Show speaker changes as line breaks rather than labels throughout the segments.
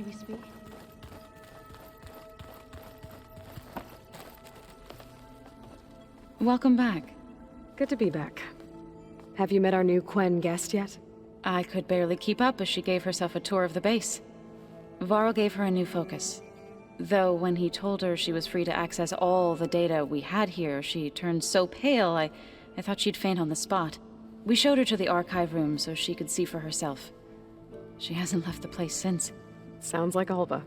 we speak?
Welcome back.
Good to be back. Have you met our new Quen guest yet?
I could barely keep up as she gave herself a tour of the base. Varl gave her a new focus. Though when he told her she was free to access all the data we had here, she turned so pale I thought she'd faint on the spot. We showed her to the archive room so she could see for herself. She hasn't left the place since.
Sounds like Alva.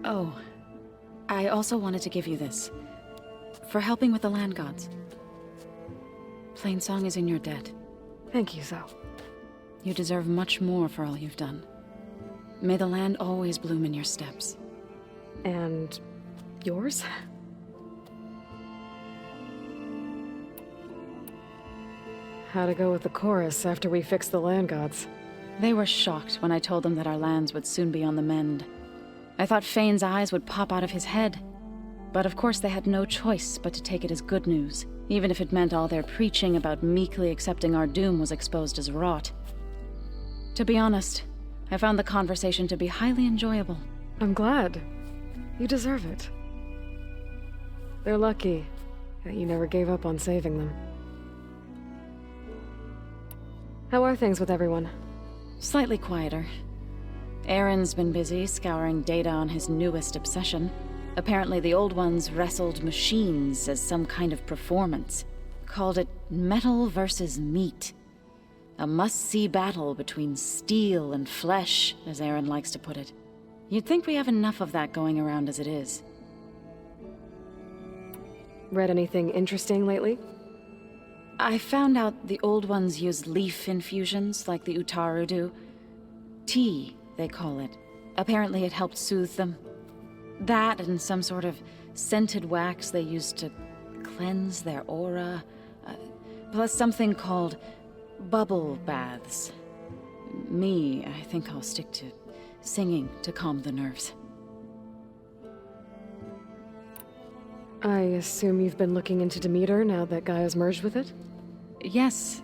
Oh, I also wanted to give you this. For helping with the land gods. Plainsong is in your debt.
Thank you, Zoe.
You deserve much more for all you've done. May the land always bloom in your steps.
And yours? How'd it go with the chorus after we fixed the land gods?
They were shocked when I told them that our lands would soon be on the mend. I thought Fane's eyes would pop out of his head. But of course they had no choice but to take it as good news, even if it meant all their preaching about meekly accepting our doom was exposed as rot. To be honest, I found the conversation to be highly enjoyable.
I'm glad. You deserve it. They're lucky that you never gave up on saving them. How are things with everyone?
Slightly quieter. Aaron's been busy scouring data on his newest obsession. Apparently the old ones wrestled machines as some kind of performance. Called it metal versus meat. A must-see battle between steel and flesh, as Aaron likes to put it. You'd think we have enough of that going around as it is.
Read anything interesting lately?
I found out the old ones use leaf infusions like the Utaru do. Tea, they call it. Apparently it helped soothe them. That and some sort of scented wax they used to cleanse their aura. Plus something called bubble baths. Me, I think I'll stick to singing to calm the nerves.
I assume you've been looking into Demeter now that Gaia's merged with it?
Yes.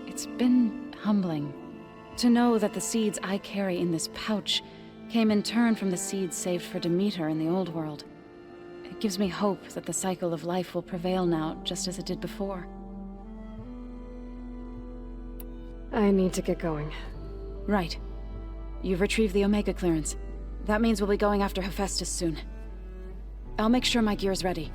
It's been humbling to know that the seeds I carry in this pouch came in turn from the seeds saved for Demeter in the old world. It gives me hope that the cycle of life will prevail now, just as it did before.
I need to get going.
Right. You've retrieved the Omega clearance. That means we'll be going after Hephaestus soon. I'll make sure my gear's ready.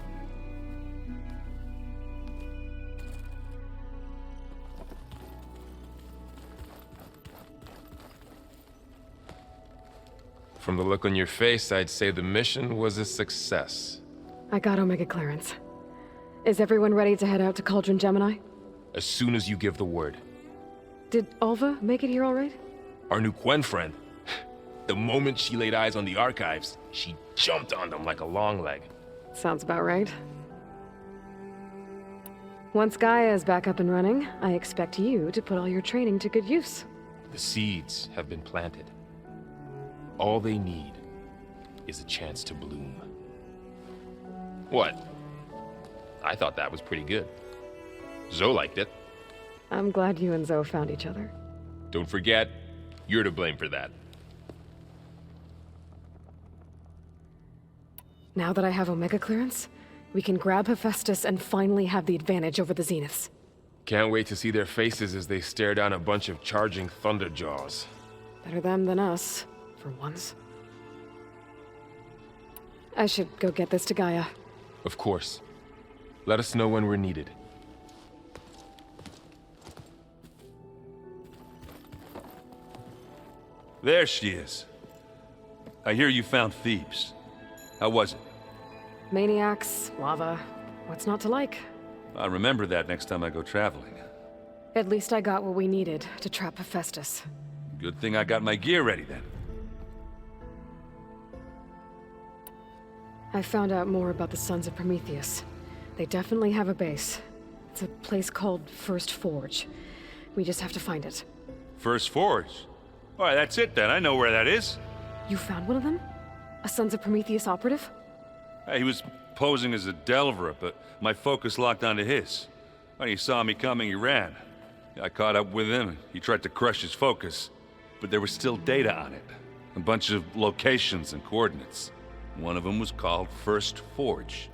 From the look on your face, I'd say the mission was a success.
I got Omega clearance. Is everyone ready to head out to Cauldron Gemini?
As soon as you give the word.
Did Alva make it here all right?
Our new Quen friend. The moment she laid eyes on the archives, she jumped on them like a long leg.
Sounds about right. Once Gaia is back up and running, I expect you to put all your training to good use.
The seeds have been planted. All they need is a chance to bloom. What? I thought that was pretty good. Zoe liked it.
I'm glad you and Zoe found each other.
Don't forget, you're to blame for that.
Now that I have Omega clearance, we can grab Hephaestus and finally have the advantage over the Zeniths.
Can't wait to see their faces as they stare down a bunch of charging Thunderjaws.
Better them than us. For once. I should go get this to Gaia.
Of course. Let us know when we're needed.
There she is. I hear you found Thebes. How was it?
Maniacs, lava. What's not to like?
I'll remember that next time I go traveling.
At least I got what we needed to trap Hephaestus.
Good thing I got my gear ready then.
I found out more about the Sons of Prometheus. They definitely have a base. It's a place called First Forge. We just have to find it.
First Forge? All right, that's it then. I know where that is.
You found one of them? A Sons of Prometheus operative?
He was posing as a Delver, but my focus locked onto his. When he saw me coming, he ran. I caught up with him. He tried to crush his focus, but there was still data on it. A bunch of locations and coordinates. One of them was called First Forge.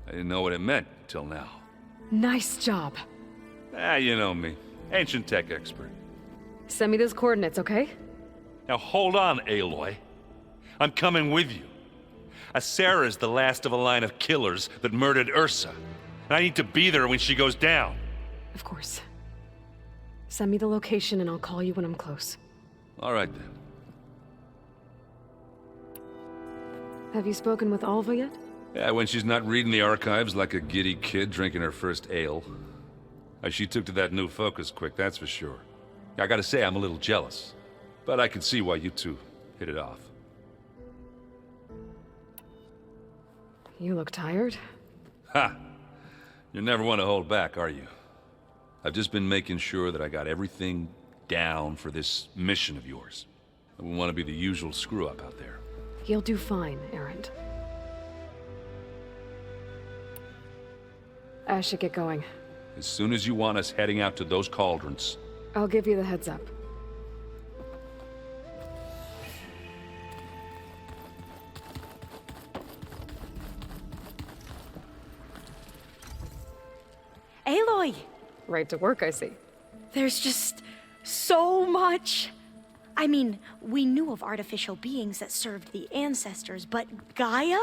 I didn't know what it meant till now.
Nice job.
Ah, you know me. Ancient tech expert.
Send me those coordinates, okay?
Now hold on, Aloy. I'm coming with you. Sarah's the last of a line of killers that murdered Ursa. And I need to be there when she goes down.
Of course. Send me the location and I'll call you when I'm close.
All right then.
Have you spoken with Alva yet?
Yeah, when she's not reading the archives like a giddy kid drinking her first ale. She took to that new focus quick, that's for sure. I gotta say, I'm a little jealous. But I can see why you two hit it off.
You look tired.
Ha! You never want to hold back, are you? I've just been making sure that I got everything down for this mission of yours. I wouldn't want to be the usual screw-up out there.
You'll do fine, Errant. I should get going.
As soon as you want us heading out to those cauldrons.
I'll give you the heads up.
Aloy!
Right to work, I see.
There's just so much. I mean, we knew of artificial beings that served the ancestors, but Gaia?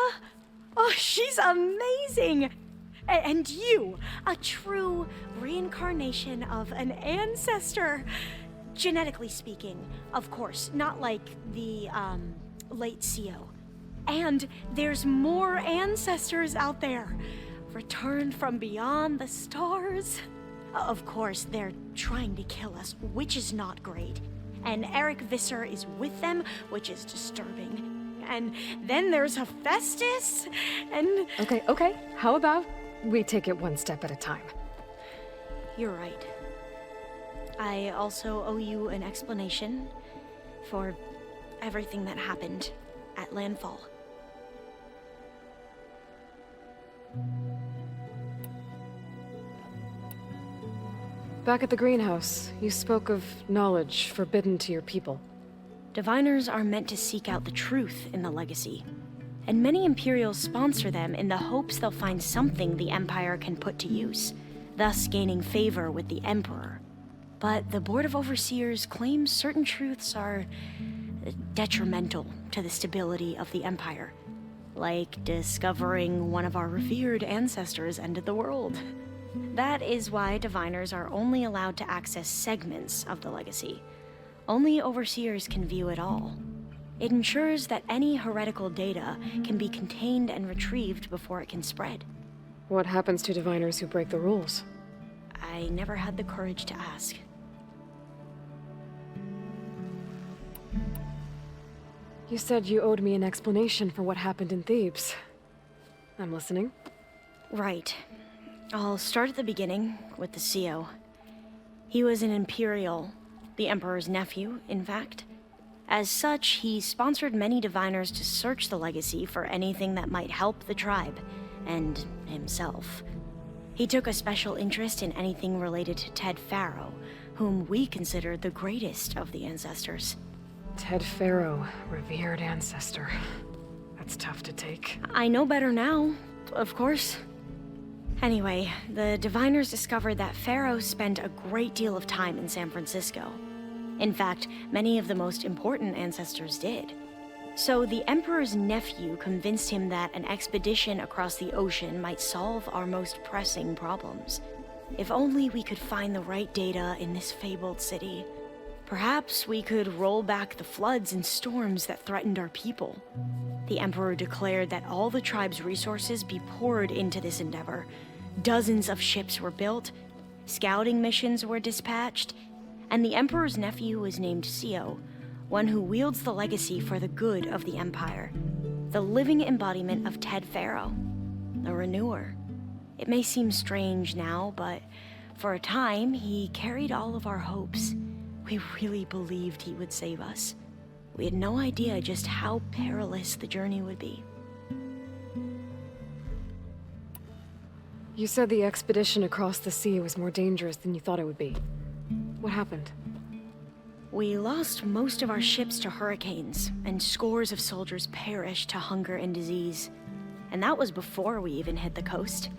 Oh, she's amazing! And you, a true reincarnation of an ancestor. Genetically speaking, of course, not like the, late CO. And there's more ancestors out there, returned from beyond the stars. Of course, they're trying to kill us, which is not great. And Eric Visser is with them, which is disturbing. And then there's Hephaestus, and...
Okay. How about we take it one step at a time?
You're right. I also owe you an explanation for everything that happened at Landfall.
Back at the greenhouse, you spoke of knowledge forbidden to your people.
Diviners are meant to seek out the truth in the legacy, and many Imperials sponsor them in the hopes they'll find something the Empire can put to use, thus gaining favor with the Emperor. But the Board of Overseers claims certain truths are detrimental to the stability of the Empire, like discovering one of our revered ancestors ended the world. That is why Diviners are only allowed to access segments of the legacy. Only Overseers can view it all. It ensures that any heretical data can be contained and retrieved before it can spread.
What happens to Diviners who break the rules?
I never had the courage to ask.
You said you owed me an explanation for what happened in Thebes. I'm listening.
Right. I'll start at the beginning, with the CO. He was an Imperial, the Emperor's nephew, in fact. As such, he sponsored many Diviners to search the legacy for anything that might help the tribe, and himself. He took a special interest in anything related to Ted Faro, whom we consider the greatest of the ancestors.
Ted Faro, revered ancestor. That's tough to take.
I know better now, of course. Anyway, the Diviners discovered that Faro spent a great deal of time in San Francisco. In fact, many of the most important ancestors did. So the Emperor's nephew convinced him that an expedition across the ocean might solve our most pressing problems. If only we could find the right data in this fabled city. Perhaps we could roll back the floods and storms that threatened our people. The Emperor declared that all the tribe's resources be poured into this endeavor. Dozens of ships were built, scouting missions were dispatched, and the Emperor's nephew was named CO, one who wields the legacy for the good of the Empire. The living embodiment of Ted Faro, the Renewer. It may seem strange now, but for a time, he carried all of our hopes. We really believed he would save us. We had no idea just how perilous the journey would be.
You said the expedition across the sea was more dangerous than you thought it would be. What happened?
We lost most of our ships to hurricanes, and scores of soldiers perished to hunger and disease. And that was before we even hit the coast.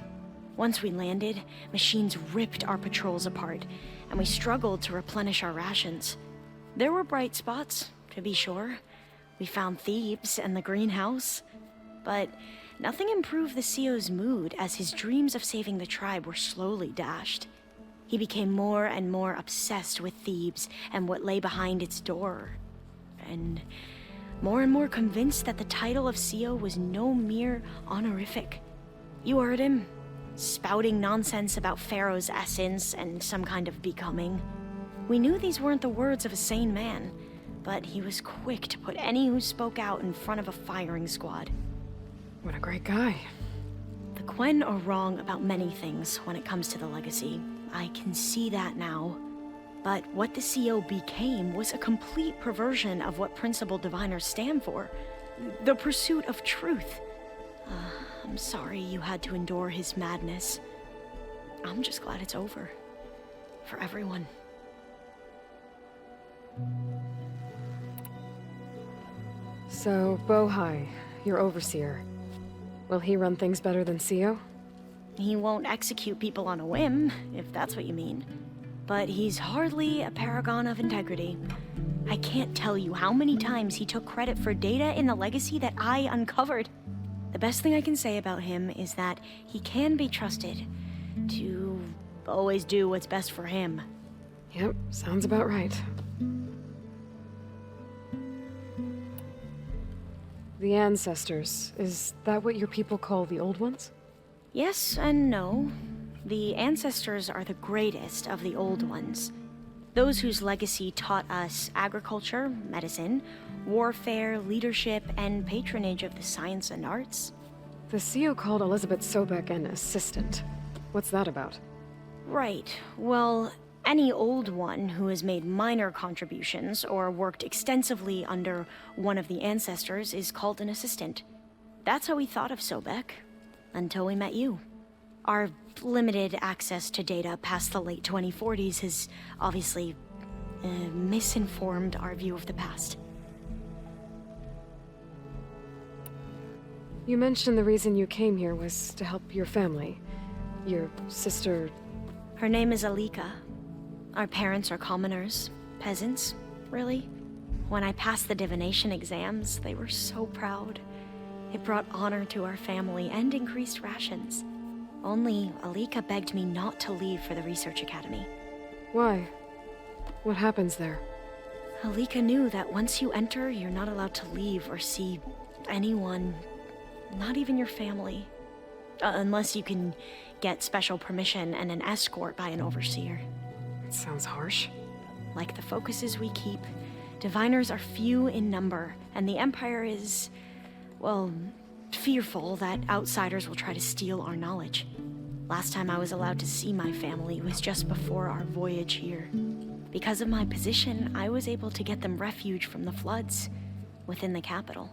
Once we landed, machines ripped our patrols apart, and we struggled to replenish our rations. There were bright spots, to be sure. We found Thebes and the greenhouse, but nothing improved the CEO's mood as his dreams of saving the tribe were slowly dashed. He became more and more obsessed with Thebes and what lay behind its door, and more convinced that the title of CEO was no mere honorific. You heard him, spouting nonsense about Faro's essence and some kind of becoming. We knew these weren't the words of a sane man, but he was quick to put any who spoke out in front of a firing squad.
What a great guy.
The Quen are wrong about many things when it comes to the legacy. I can see that now. But what the CO became was a complete perversion of what principal diviners stand for. The pursuit of truth. I'm sorry you had to endure his madness. I'm just glad it's over. For everyone.
So, Bohai, your overseer. Will he run things better than CEO?
He won't execute people on a whim, if that's what you mean. But he's hardly a paragon of integrity. I can't tell you how many times he took credit for data in the legacy that I uncovered. The best thing I can say about him is that he can be trusted to always do what's best for him.
Yep, sounds about right. The ancestors, is that what your people call the old ones?
Yes and no. The ancestors are the greatest of the old ones. Those whose legacy taught us agriculture, medicine, warfare, leadership, and patronage of the science and arts.
The CEO called Elizabeth Sobek an assistant. What's that about?
Right. Well, any old one who has made minor contributions or worked extensively under one of the ancestors is called an assistant. That's how we thought of Sobek, until we met you. Our limited access to data past the late 2040s has obviously misinformed our view of the past.
You mentioned the reason you came here was to help your family. Your sister...
Her name is Alika. Our parents are commoners, peasants, really. When I passed the divination exams, they were so proud. It brought honor to our family and increased rations. Only Alika begged me not to leave for the research academy.
Why? What happens there?
Alika knew that once you enter, you're not allowed to leave or see anyone, not even your family. Unless you can get special permission and an escort by an overseer.
It sounds harsh.
Like the focuses we keep, diviners are few in number, and the Empire is, well, fearful that outsiders will try to steal our knowledge. Last time I was allowed to see my family was just before our voyage here. Because of my position, I was able to get them refuge from the floods within the capital.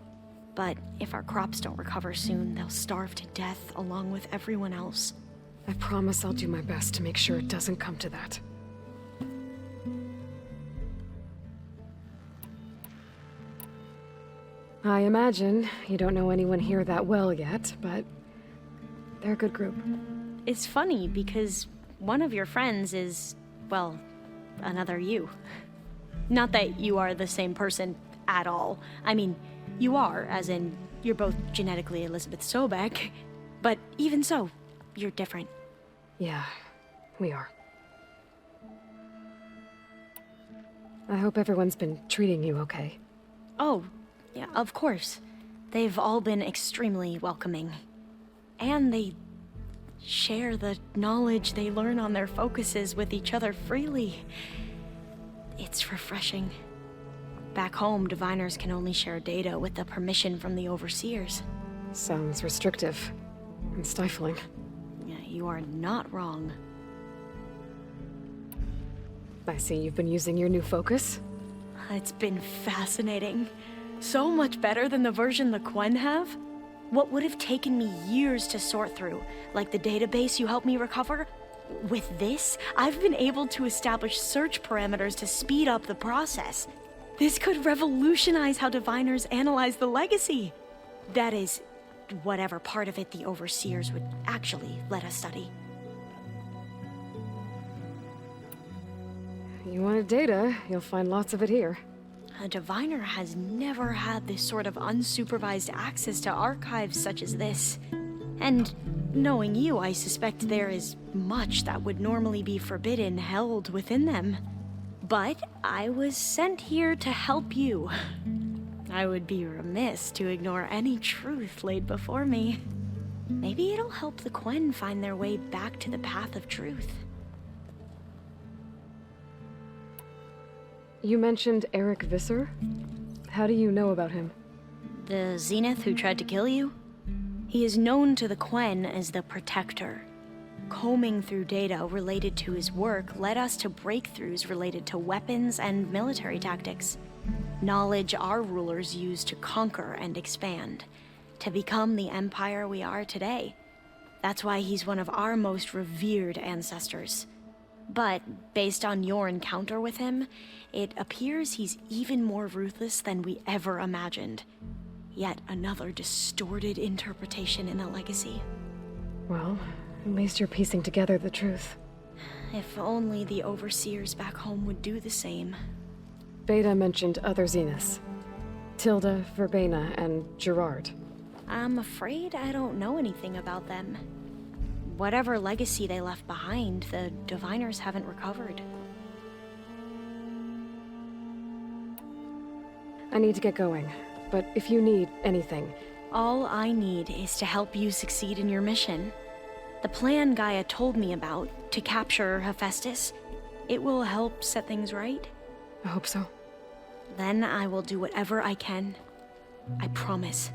But if our crops don't recover soon, they'll starve to death along with everyone else.
I promise I'll do my best to make sure it doesn't come to that. I imagine you don't know anyone here that well yet, but they're a good group.
It's funny because one of your friends is, well, another you. Not that you are the same person at all. I mean, you are, as in, you're both genetically Elizabeth Sobek, but even so, you're different.
Yeah, we are. I hope everyone's been treating you okay.
Oh, yeah, of course. They've all been extremely welcoming. And they share the knowledge they learn on their focuses with each other freely. It's refreshing. Back home, diviners can only share data with the permission from the overseers.
Sounds restrictive and stifling.
Yeah, you are not wrong.
I see you've been using your new focus.
It's been fascinating. So much better than the version the Quen have. What would have taken me years to sort through, like the database you helped me recover, With this, I've been able to establish search parameters to speed up the process. This could revolutionize how diviners analyze the legacy. That is, whatever part of it the overseers would actually let us study.
You wanted data, you'll find lots of it here.
A diviner has never had this sort of unsupervised access to archives such as this. And knowing you, I suspect there is much that would normally be forbidden held within them. But I was sent here to help you. I would be remiss to ignore any truth laid before me. Maybe it'll help the Quen find their way back to the path of truth.
You mentioned Eric Visser? How do you know about him?
The Zenith who tried to kill you? He is known to the Quen as the Protector. Combing through data related to his work led us to breakthroughs related to weapons and military tactics. Knowledge our rulers used to conquer and expand, to become the empire we are today. That's why he's one of our most revered ancestors. But based on your encounter with him, it appears he's even more ruthless than we ever imagined. Yet another distorted interpretation in the legacy.
Well, at least you're piecing together the truth.
If only the overseers back home would do the same.
Beta mentioned other Zeniths. Tilda, Verbena, and Gerard.
I'm afraid I don't know anything about them. Whatever legacy they left behind, the diviners haven't recovered.
I need to get going, but if you need anything...
All I need is to help you succeed in your mission. The plan Gaia told me about, to capture Hephaestus, it will help set things right.
I hope so.
Then I will do whatever I can. I promise.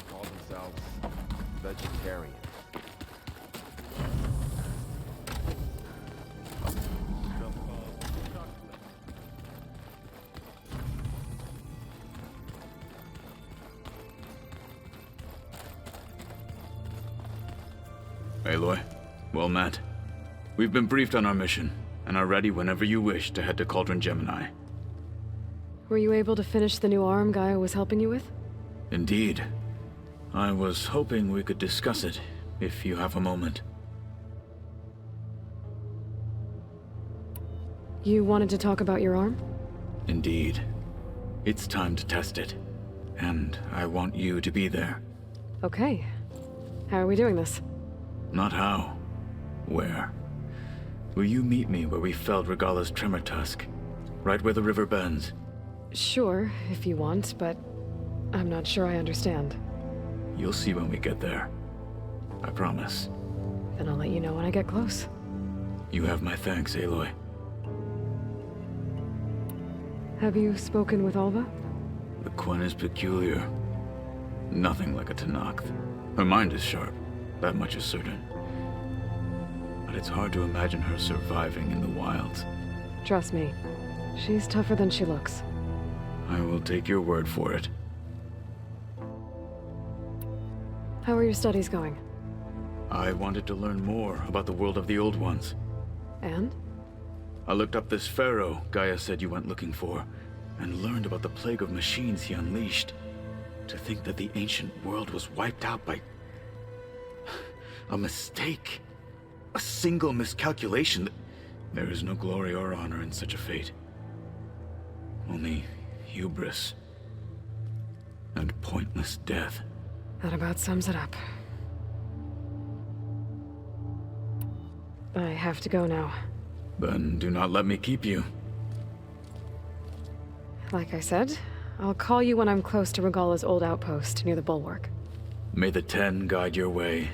Call themselves vegetarian.
Aloy, well met. We've been briefed on our mission, and are ready whenever you wish to head to Cauldron Gemini.
Were you able to finish the new arm Gaia was helping you with?
Indeed. I was hoping we could discuss it, if you have a moment.
You wanted to talk about your arm?
Indeed. It's time to test it, and I want you to be there.
Okay. How are we doing this?
Not how. Where? Will you meet me where we felled Regala's tremor tusk? Right where the river bends?
Sure, if you want, but I'm not sure I understand.
You'll see when we get there. I promise.
Then I'll let you know when I get close.
You have my thanks, Aloy.
Have you spoken with Alva?
The Quen is peculiar. Nothing like a Tenakth. Her mind is sharp, that much is certain. But it's hard to imagine her surviving in the wilds.
Trust me, she's tougher than she looks.
I will take your word for it.
How are your studies going?
I wanted to learn more about the world of the Old Ones.
And?
I looked up this Faro Gaia said you went looking for, and learned about the plague of machines he unleashed. To think that the ancient world was wiped out by a mistake. A single miscalculation. There is no glory or honor in such a fate. Only hubris and pointless death.
That about sums it up. I have to go now.
Then do not let me keep you.
Like I said, I'll call you when I'm close to Regala's old outpost near the bulwark.
May the Ten guide your way.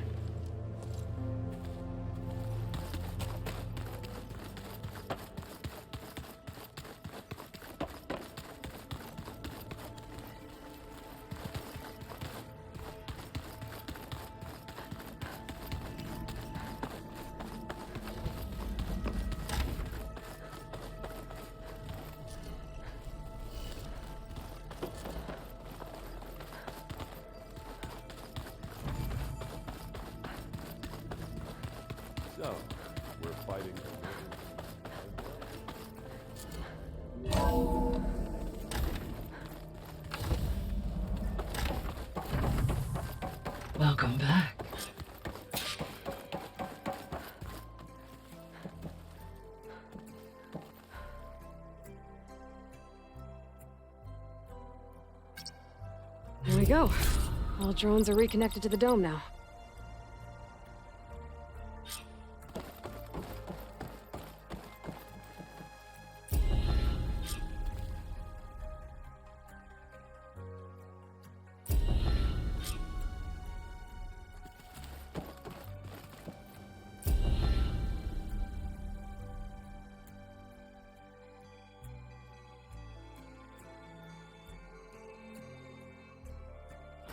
So, we're fighting.
Welcome back.
There we go. All drones are reconnected to the dome now.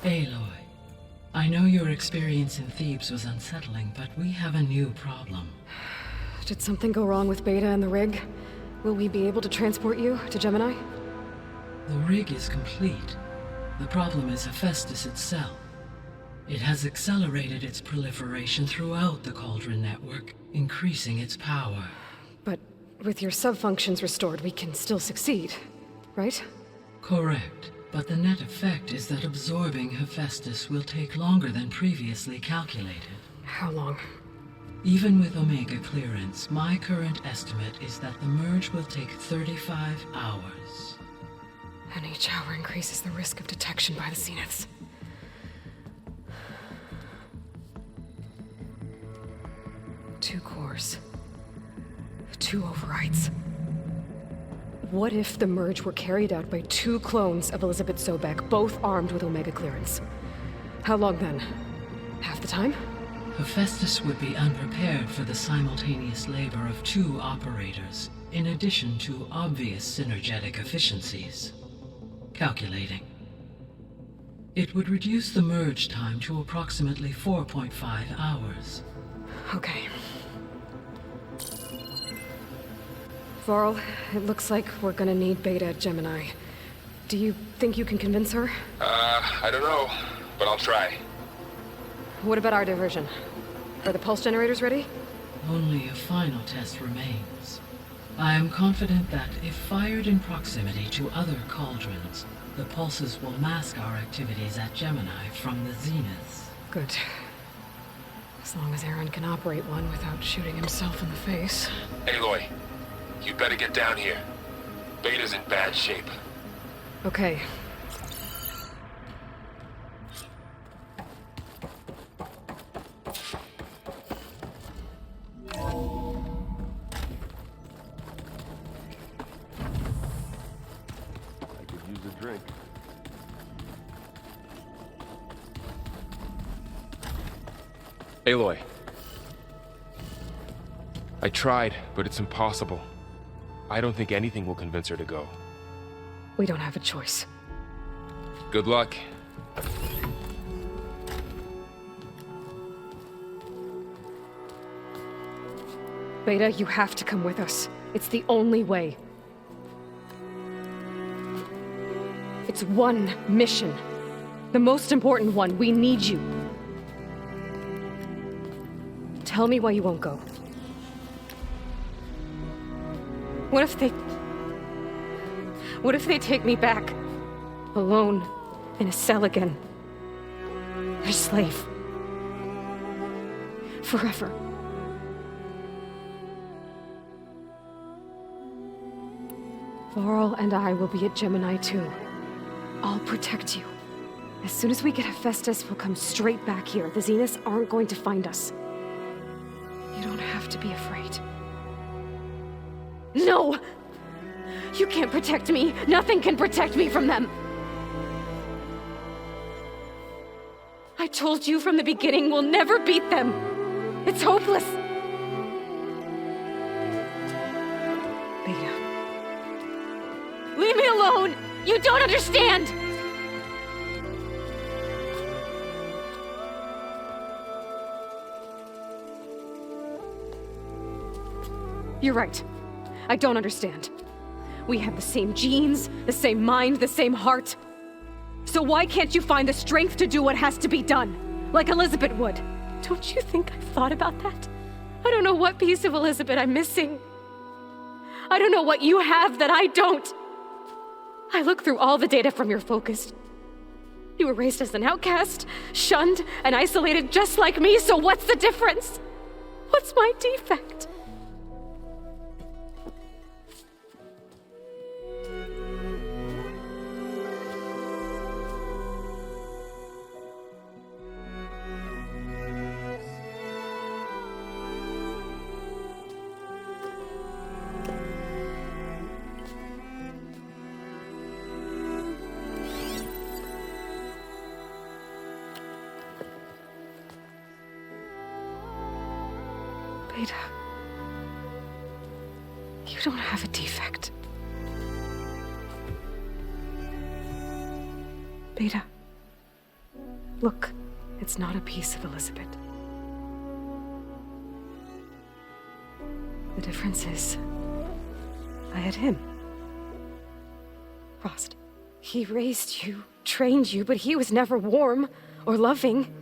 Aloy, I know your experience in Thebes was unsettling, but we have a new problem.
Did something go wrong with Beta and the rig? Will we be able to transport you to Gemini?
The rig is complete. The problem is Hephaestus itself. It has accelerated its proliferation throughout the Cauldron network, increasing its power.
But with your sub-functions restored, we can still succeed, right?
Correct. But the net effect is that absorbing Hephaestus will take longer than previously calculated.
How long?
Even with Omega clearance, my current estimate is that the merge will take 35 hours.
And each hour increases the risk of detection by the Zeniths. Two cores. Two overrides. What if the merge were carried out by two clones of Elizabeth Sobek, both armed with Omega clearance? How long then? Half the time?
Hephaestus would be unprepared for the simultaneous labor of two operators, in addition to obvious synergetic efficiencies. Calculating. It would reduce the merge time to approximately 4.5 hours.
Okay. Varl, it looks like we're gonna need Beta at Gemini. Do you think you can convince her?
I don't know, but I'll try.
What about our diversion? Are the pulse generators ready?
Only a final test remains. I am confident that if fired in proximity to other cauldrons, the pulses will mask our activities at Gemini from the zeniths.
Good. As long as Aaron can operate one without shooting himself in the face.
Aloy, you better get down here. Beta's in bad shape.
Okay.
I could use a drink.
Aloy. I tried, but it's impossible. I don't think anything will convince her to go.
We don't have a choice.
Good luck.
Beta, you have to come with us. It's the only way. It's one mission. The most important one. We need you. Tell me why you won't go. What if they take me back? Alone, in a cell again. Their slave. Forever. Laurel and I will be at Gemini too. I'll protect you. As soon as we get Hephaestus, we'll come straight back here. The Zeniths aren't going to find us. You don't have to be afraid. No! You can't protect me! Nothing can protect me from them! I told you from the beginning we'll never beat them! It's hopeless! Beta. Leave me alone! You don't understand! You're right. I don't understand. We have the same genes, the same mind, the same heart. So why can't you find the strength to do what has to be done? Like Elizabeth would. Don't you think I've thought about that? I don't know what piece of Elizabeth I'm missing. I don't know what you have that I don't. I look through all the data from your focus. You were raised as an outcast, shunned, and isolated just like me, so what's the difference? What's my defect? Beta, you don't have a defect. Beta, look, it's not a piece of Elizabeth. The difference is, I had him. Frost. He raised you, trained you, but he was never warm or loving.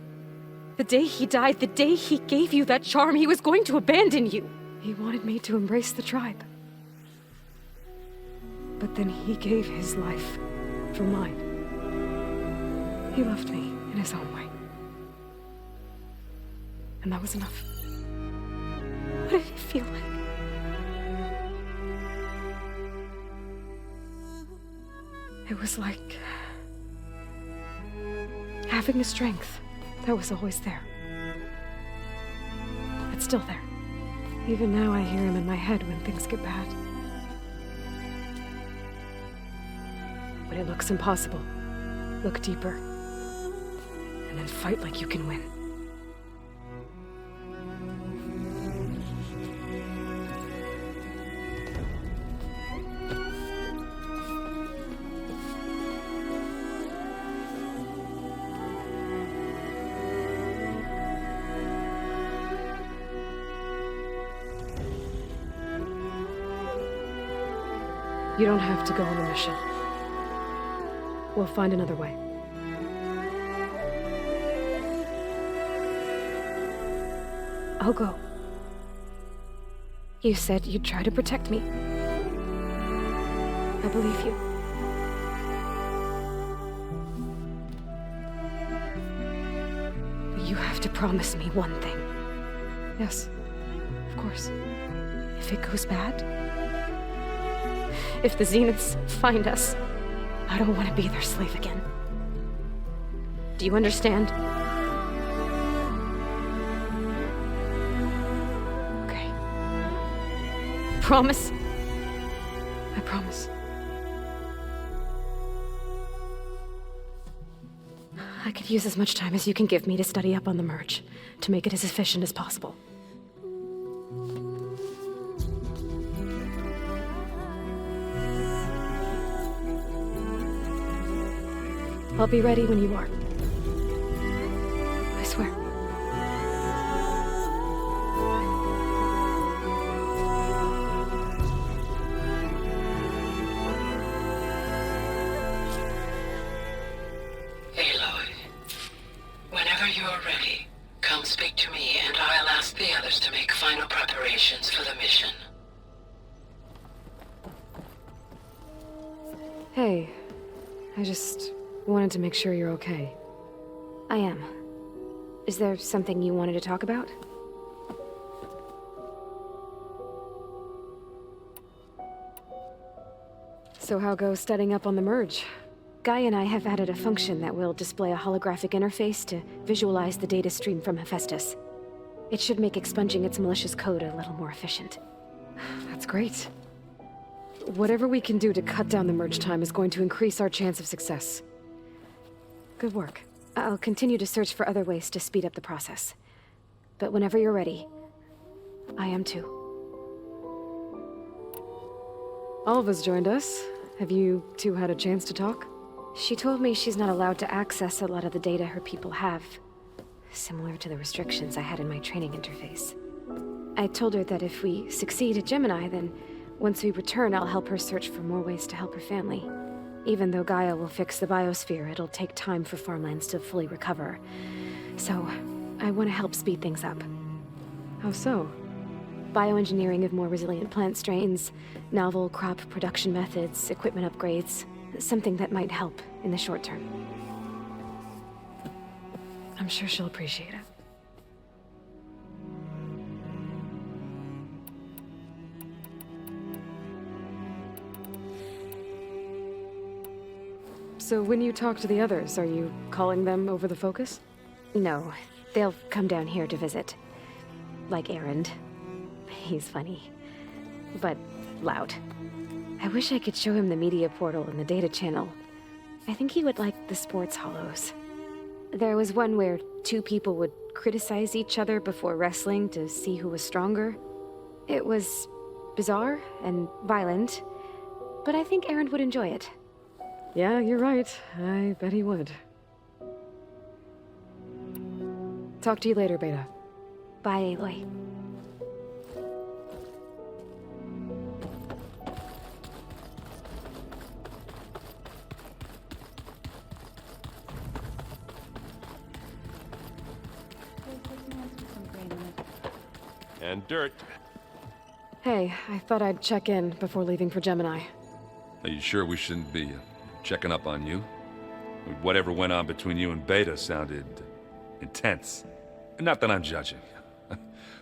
The day he died, the day he gave you that charm, he was going to abandon you. He wanted me to embrace the tribe. But then he gave his life for mine. He loved me in his own way. And that was enough. What did it feel like? It was like having a strength that was always there. It's still there. Even now I hear him in my head when things get bad. When it looks impossible, look deeper. And then fight like you can win. You don't have to go on the mission. We'll find another way. I'll go. You said you'd try to protect me. I believe you. But you have to promise me one thing. Yes, of course. If it goes bad, if the Zeniths find us, I don't want to be their slave again. Do you understand? Okay. Promise? I promise. I could use as much time as you can give me to study up on the merge, to make it as efficient as possible. I'll be ready when you are. I swear.
Aloy, whenever you're ready, come speak to me and I'll ask the others to make final preparations for the mission.
Hey, I just wanted to make sure you're okay.
I am. Is there something you wanted to talk about?
So how goes setting up on the merge?
Guy and I have added a function that will display a holographic interface to visualize the data stream from Hephaestus. It should make expunging its malicious code a little more efficient.
That's great. Whatever we can do to cut down the merge time is going to increase our chance of success. Good work.
I'll continue to search for other ways to speed up the process. But whenever you're ready, I am too.
Alva's joined us. Have you two had a chance to talk?
She told me she's not allowed to access a lot of the data her people have. Similar to the restrictions I had in my training interface. I told her that if we succeed at Gemini, then once we return, I'll help her search for more ways to help her family. Even though Gaia will fix the biosphere, it'll take time for farmlands to fully recover. So, I want to help speed things up.
How so?
Bioengineering of more resilient plant strains, novel crop production methods, equipment upgrades. Something that might help in the short term.
I'm sure she'll appreciate it. So when you talk to the others, are you calling them over the focus?
No, they'll come down here to visit. Like Erend. He's funny. But loud. I wish I could show him the media portal and the data channel. I think he would like the sports hollows. There was one where two people would criticize each other before wrestling to see who was stronger. It was bizarre and violent, but I think Erend would enjoy it.
Yeah, you're right. I bet he would. Talk to you later, Beta.
Bye, Aloy.
And dirt.
Hey, I thought I'd check in before leaving for Gemini.
Are you sure we shouldn't be checking up on you? Whatever went on between you and Beta sounded intense. Not that I'm judging.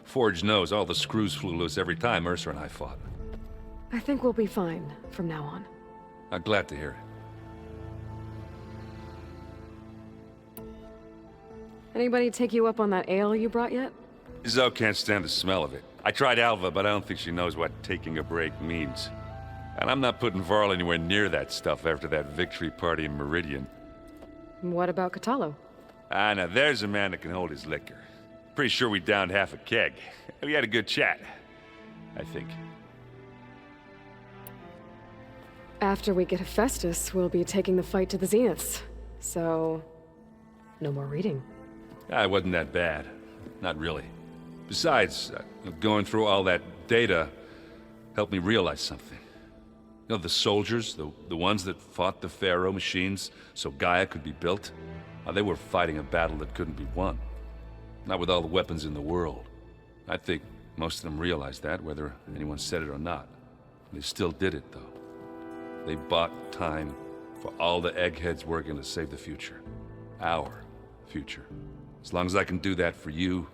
Forge knows all the screws flew loose every time Ursa and I fought.
I think we'll be fine from now on.
I'm glad to hear it.
Anybody take you up on that ale you brought yet?
Zoe can't stand the smell of it. I tried Alva, but I don't think she knows what taking a break means. And I'm not putting Varl anywhere near that stuff after that victory party in Meridian.
What about Catalo?
Ah, now there's a man that can hold his liquor. Pretty sure we downed half a keg. We had a good chat, I think.
After we get Hephaestus, we'll be taking the fight to the Zeniths. So, no more reading.
Ah, it wasn't that bad. Not really. Besides, going through all that data helped me realize something. You know, the soldiers, the ones that fought the Faro machines so Gaia could be built, they were fighting a battle that couldn't be won. Not with all the weapons in the world. I think most of them realized that, whether anyone said it or not. They still did it, though. They bought time for all the eggheads working to save the future. Our future. As long as I can do that for you,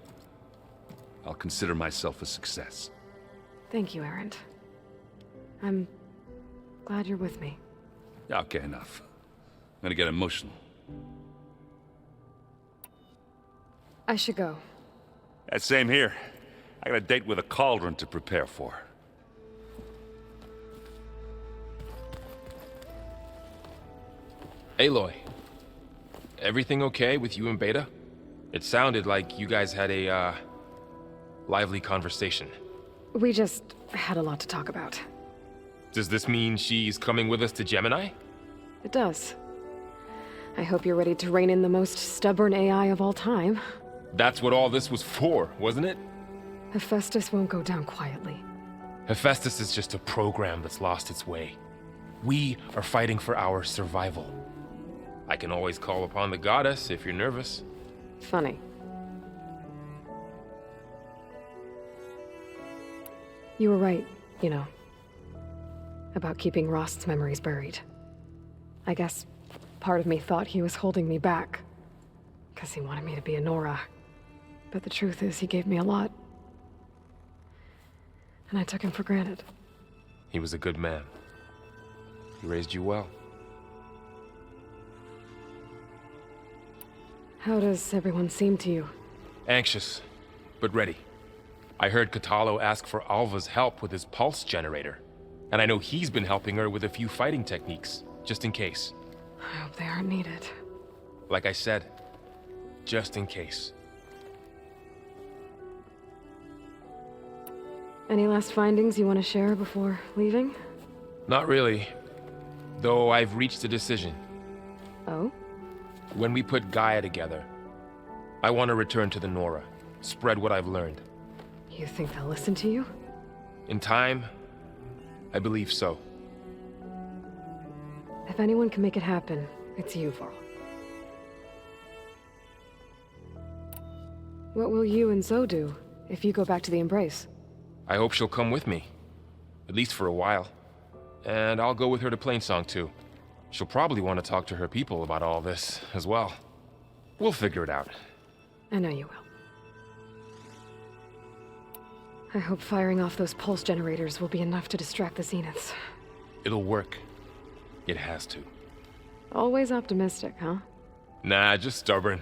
I'll consider myself a success.
Thank you, Erend. I'm glad you're with me.
Okay, enough. I'm gonna get emotional.
I should go.
That same here. I got a date with a cauldron to prepare for.
Aloy, everything okay with you and Beta? It sounded like you guys had a, lively conversation.
We just had a lot to talk about.
Does this mean she's coming with us to Gemini?
It does. I hope you're ready to rein in the most stubborn AI of all time.
That's what all this was for, wasn't it?
Hephaestus won't go down quietly.
Hephaestus is just a program that's lost its way. We are fighting for our survival. I can always call upon the goddess if you're nervous.
Funny. You were right, you know. About keeping Rost's memories buried. I guess part of me thought he was holding me back. Because he wanted me to be a Nora. But the truth is, he gave me a lot. And I took him for granted.
He was a good man. He raised you well.
How does everyone seem to you?
Anxious, but ready. I heard Katalo ask for Alva's help with his pulse generator. And I know he's been helping her with a few fighting techniques, just in case.
I hope they aren't needed.
Like I said, just in case.
Any last findings you want to share before leaving?
Not really. Though I've reached a decision.
Oh?
When we put Gaia together, I want to return to the Nora, spread what I've learned.
You think they'll listen to you?
In time, I believe so.
If anyone can make it happen, it's you, Faro. What will you and Zoe do if you go back to the Embrace?
I hope she'll come with me. At least for a while. And I'll go with her to Plainsong too. She'll probably want to talk to her people about all this as well. We'll figure it out.
I know you will. I hope firing off those pulse generators will be enough to distract the Zeniths.
It'll work. It has to.
Always optimistic, huh?
Nah, just stubborn.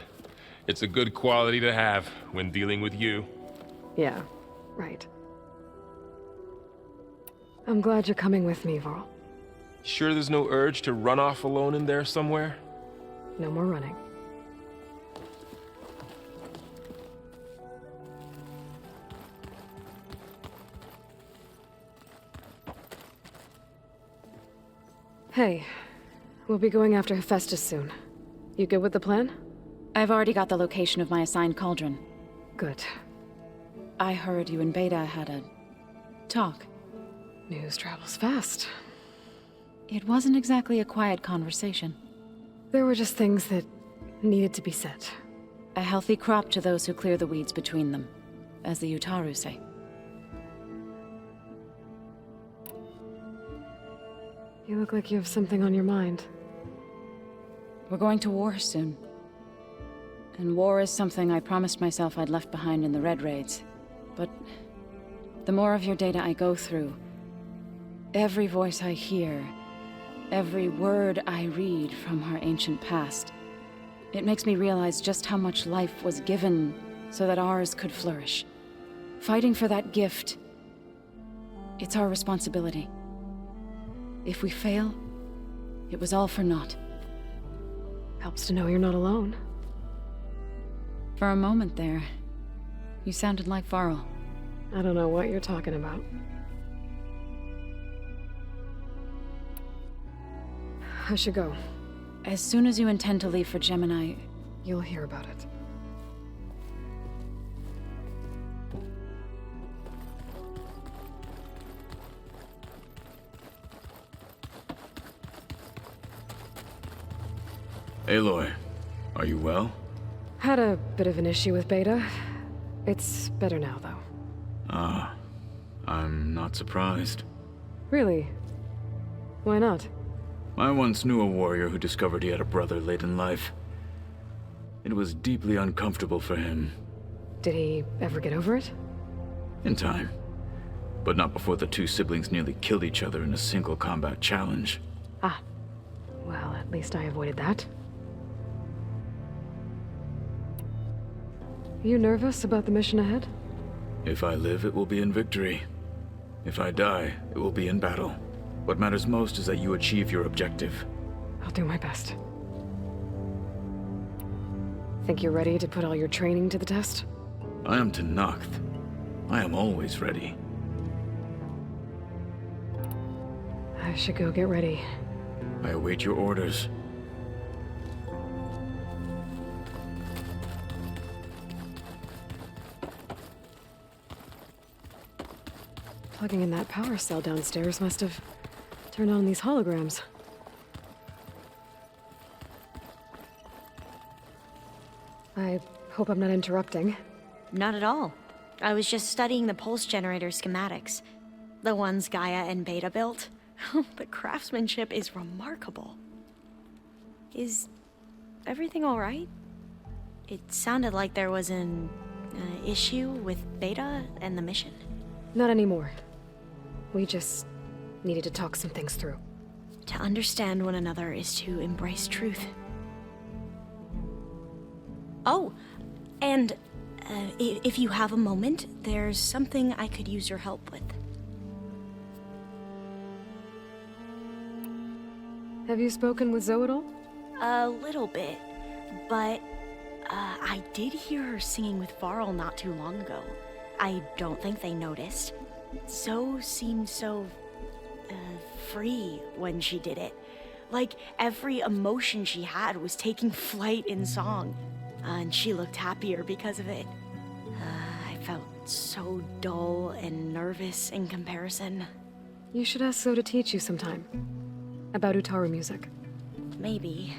It's a good quality to have when dealing with you.
Yeah, right. I'm glad you're coming with me, Varl.
Sure there's no urge to run off alone in there somewhere?
No more running. Hey, we'll be going after Hephaestus soon. You good with the plan?
I've already got the location of my assigned cauldron.
Good.
I heard you and Beta had a talk.
News travels fast.
It wasn't exactly a quiet conversation.
There were just things that needed to be said.
A healthy crop to those who clear the weeds between them, as the Utaru say.
You look like you have something on your mind.
We're going to war soon. And war is something I promised myself I'd left behind in the Red Raids. But the more of your data I go through, every voice I hear, every word I read from our ancient past, it makes me realize just how much life was given so that ours could flourish. Fighting for that gift, it's our responsibility. If we fail, it was all for naught.
Helps to know you're not alone.
For a moment there, you sounded like Faro.
I don't know what you're talking about. I should go.
As soon as you intend to leave for Gemini,
You'll hear about it.
Aloy, are you well?
Had a bit of an issue with Beta. It's better now, though.
Ah, I'm not surprised.
Really? Why not?
I once knew a warrior who discovered he had a brother late in life. It was deeply uncomfortable for him.
Did he ever get over it?
In time. But not before the two siblings nearly killed each other in a single combat challenge.
Ah. Well, at least I avoided that. You nervous about the mission ahead?
If I live, it will be in victory. If I die, it will be in battle. What matters most is that you achieve your objective.
I'll do my best. Think you're ready to put all your training to the test?
I am Tenakth. I am always ready.
I should go get ready.
I await your orders.
Plugging in that power cell downstairs must have turned on these holograms. I hope I'm not interrupting.
Not at all. I was just studying the pulse generator schematics. The ones Gaia and Beta built. The craftsmanship is remarkable. Is everything alright? It sounded like there was an issue with Beta and the mission.
Not anymore. We just needed to talk some things through.
To understand one another is to embrace truth. Oh, and if you have a moment, there's something I could use your help with.
Have you spoken with Zoe at all?
A little bit, but I did hear her singing with Faro not too long ago. I don't think they noticed. Zoe seemed so free when she did it. Like every emotion she had was taking flight in song. And she looked happier because of it. I felt so dull and nervous in comparison.
You should ask Zoe to teach you sometime. About Utaru music.
Maybe.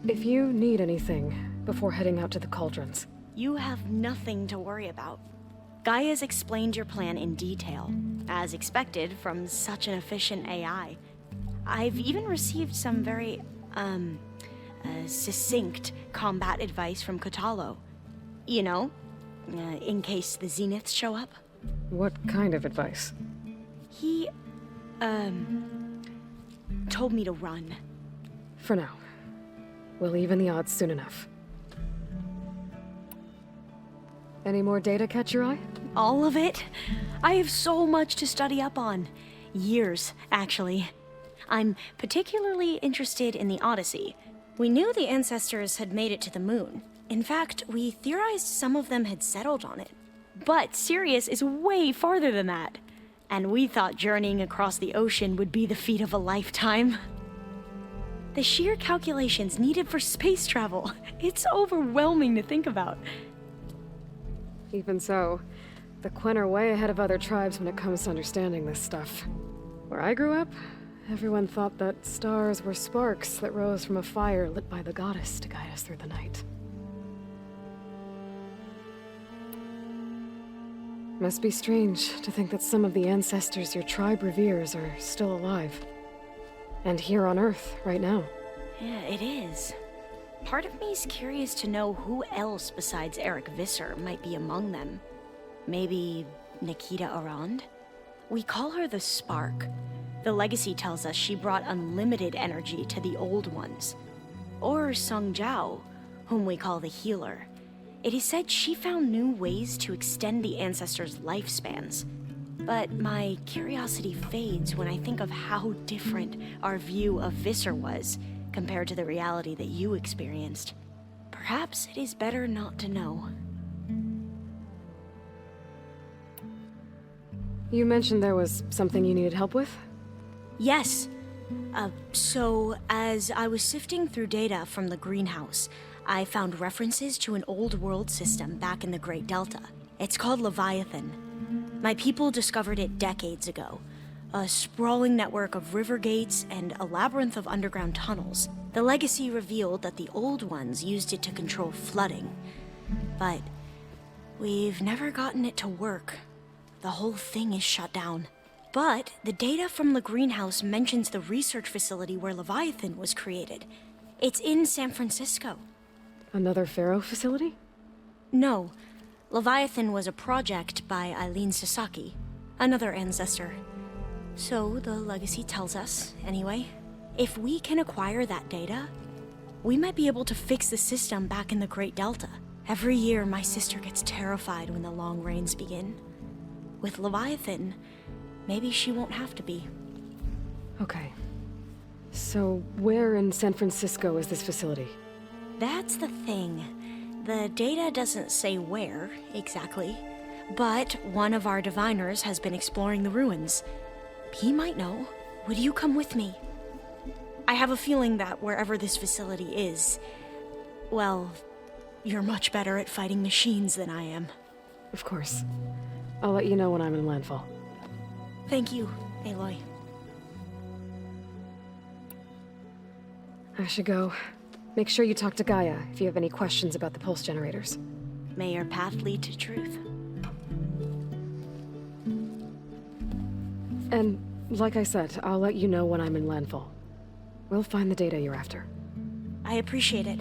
If you need anything before heading out to the cauldrons.
You have nothing to worry about. Gaia's explained your plan in detail, as expected from such an efficient AI. I've even received some very, succinct combat advice from Kotalo. You know, in case the Zeniths show up.
What kind of advice?
He, told me to run.
For now. We'll even the odds soon enough. Any more data catch your eye?
All of it? I have so much to study up on. Years, actually. I'm particularly interested in the Odyssey. We knew the ancestors had made it to the moon. In fact, we theorized some of them had settled on it. But Sirius is way farther than that. And we thought journeying across the ocean would be the feat of a lifetime. The sheer calculations needed for space travel. It's overwhelming to think about.
Even so, the Quen are way ahead of other tribes when it comes to understanding this stuff. Where I grew up, everyone thought that stars were sparks that rose from a fire lit by the goddess to guide us through the night. Must be strange to think that some of the ancestors your tribe reveres are still alive. And here on Earth, right now.
Yeah, it is. Part of me's curious to know who else besides Eric Visser might be among them. Maybe Nikita Arand? We call her the Spark. The legacy tells us she brought unlimited energy to the Old Ones. Or Sung Jiao, whom we call the Healer. It is said she found new ways to extend the ancestors' lifespans. But my curiosity fades when I think of how different our view of Visser was compared to the reality that you experienced. Perhaps it is better not to know.
You mentioned there was something you needed help with?
Yes. So, as I was sifting through data from the greenhouse, I found references to an old world system back in the Great Delta. It's called Leviathan. My people discovered it decades ago. A sprawling network of river gates and a labyrinth of underground tunnels. The legacy revealed that the Old Ones used it to control flooding. But we've never gotten it to work. The whole thing is shut down. But the data from the greenhouse mentions the research facility where Leviathan was created. It's in San Francisco.
Another Faro facility?
No. Leviathan was a project by Eileen Sasaki, another ancestor. So the legacy tells us, anyway. If we can acquire that data, we might be able to fix the system back in the Great Delta. Every year, my sister gets terrified when the long rains begin. With Leviathan, maybe she won't have to be.
Okay. So, where in San Francisco is this facility?
That's the thing. The data doesn't say where, exactly. But one of our diviners has been exploring the ruins. He might know. Would you come with me? I have a feeling that wherever this facility is, well, you're much better at fighting machines than I am.
Of course. I'll let you know when I'm in landfall.
Thank you, Aloy.
I should go. Make sure you talk to Gaia if you have any questions about the pulse generators.
May your path lead to truth.
And Like I said, I'll let you know when I'm in landfall. We'll find the data you're after.
I appreciate it.